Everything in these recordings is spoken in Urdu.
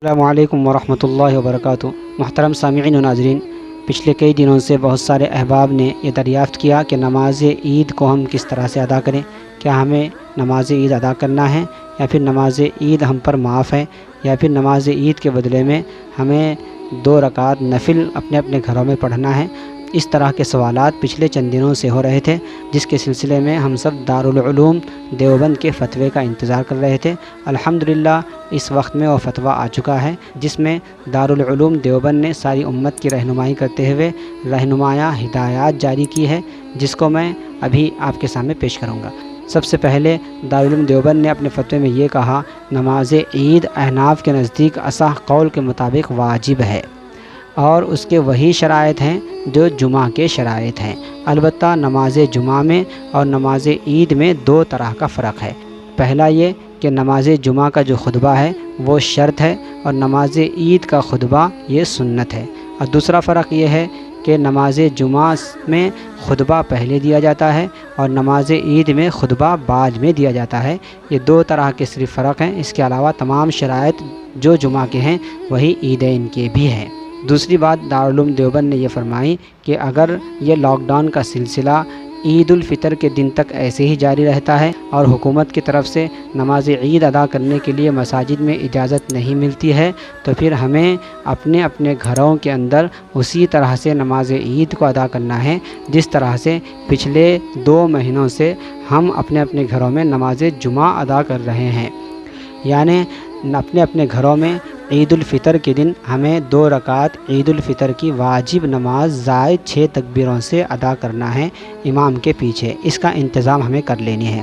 السلام علیکم ورحمۃ اللہ وبرکاتہ۔ محترم سامعین و ناظرین، پچھلے کئی دنوں سے بہت سارے احباب نے یہ دریافت کیا کہ نماز عید کو ہم کس طرح سے ادا کریں۔ کیا ہمیں نماز عید ادا کرنا ہے یا پھر نماز عید ہم پر معاف ہے، یا پھر نماز عید کے بدلے میں ہمیں 2 رکعت نفل اپنے اپنے گھروں میں پڑھنا ہے۔ اس طرح کے سوالات پچھلے چند دنوں سے ہو رہے تھے، جس کے سلسلے میں ہم سب دارالعلوم دیوبند کے فتوے کا انتظار کر رہے تھے۔ الحمدللہ اس وقت میں وہ فتویٰ آ چکا ہے، جس میں دارالعلوم دیوبند نے ساری امت کی رہنمائی کرتے ہوئے رہنمایاں ہدایات جاری کی ہے، جس کو میں ابھی آپ کے سامنے پیش کروں گا۔ سب سے پہلے دارالعلوم دیوبند نے اپنے فتوے میں یہ کہا، نماز عید احناف کے نزدیک اصح قول کے مطابق واجب ہے، اور اس کے وہی شرائط ہیں جو جمعہ کے شرائط ہیں۔ البتہ نماز جمعہ میں اور نماز عید میں 2 طرح کا فرق ہے۔ پہلا یہ کہ نماز جمعہ کا جو خطبہ ہے وہ شرط ہے، اور نماز عید کا خطبہ یہ سنت ہے۔ اور دوسرا فرق یہ ہے کہ نماز جمعہ میں خطبہ پہلے دیا جاتا ہے اور نماز عید میں خطبہ بعد میں دیا جاتا ہے۔ یہ 2 طرح کے صرف فرق ہیں، اس کے علاوہ تمام شرائط جو جمعہ کے ہیں وہی عیدین کے بھی ہیں۔ دوسری بات دارالعلوم دیوبند نے یہ فرمائی کہ اگر یہ لاک ڈاؤن کا سلسلہ عید الفطر کے دن تک ایسے ہی جاری رہتا ہے اور حکومت کی طرف سے نماز عید ادا کرنے کے لیے مساجد میں اجازت نہیں ملتی ہے، تو پھر ہمیں اپنے اپنے گھروں کے اندر اسی طرح سے نماز عید کو ادا کرنا ہے، جس طرح سے پچھلے 2 مہینوں سے ہم اپنے اپنے گھروں میں نماز جمعہ ادا کر رہے ہیں۔ یعنی اپنے اپنے گھروں میں عید الفطر کے دن ہمیں 2 رکعت عید الفطر کی واجب نماز زائد 6 تکبیروں سے ادا کرنا ہے امام کے پیچھے۔ اس کا انتظام ہمیں کر لینی ہے۔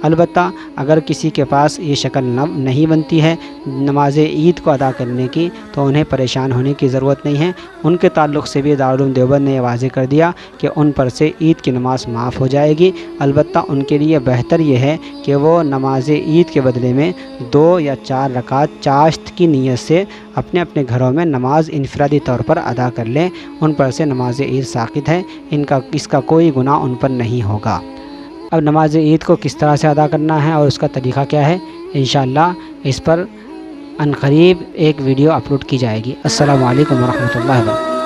البتہ اگر کسی کے پاس یہ شکل نہیں بنتی ہے نماز عید کو ادا کرنے کی، تو انہیں پریشان ہونے کی ضرورت نہیں ہے۔ ان کے تعلق سے بھی دارالعلوم دیوبند نے یہ واضح کر دیا کہ ان پر سے عید کی نماز معاف ہو جائے گی۔ البتہ ان کے لیے بہتر یہ ہے کہ وہ نماز عید کے بدلے میں 2 یا 4 رکعت چاشت کی نیت سے اپنے اپنے گھروں میں نماز انفرادی طور پر ادا کر لیں۔ ان پر سے نماز عید ساقط ہے، اس کا کوئی گناہ ان پر نہیں ہوگا۔ اب نماز عید کو کس طرح سے ادا کرنا ہے اور اس کا طریقہ کیا ہے، انشاءاللہ اس پر عنقریب ایک ویڈیو اپلوڈ کی جائے گی۔ السلام علیکم ورحمۃ اللہ وبرکاتہ۔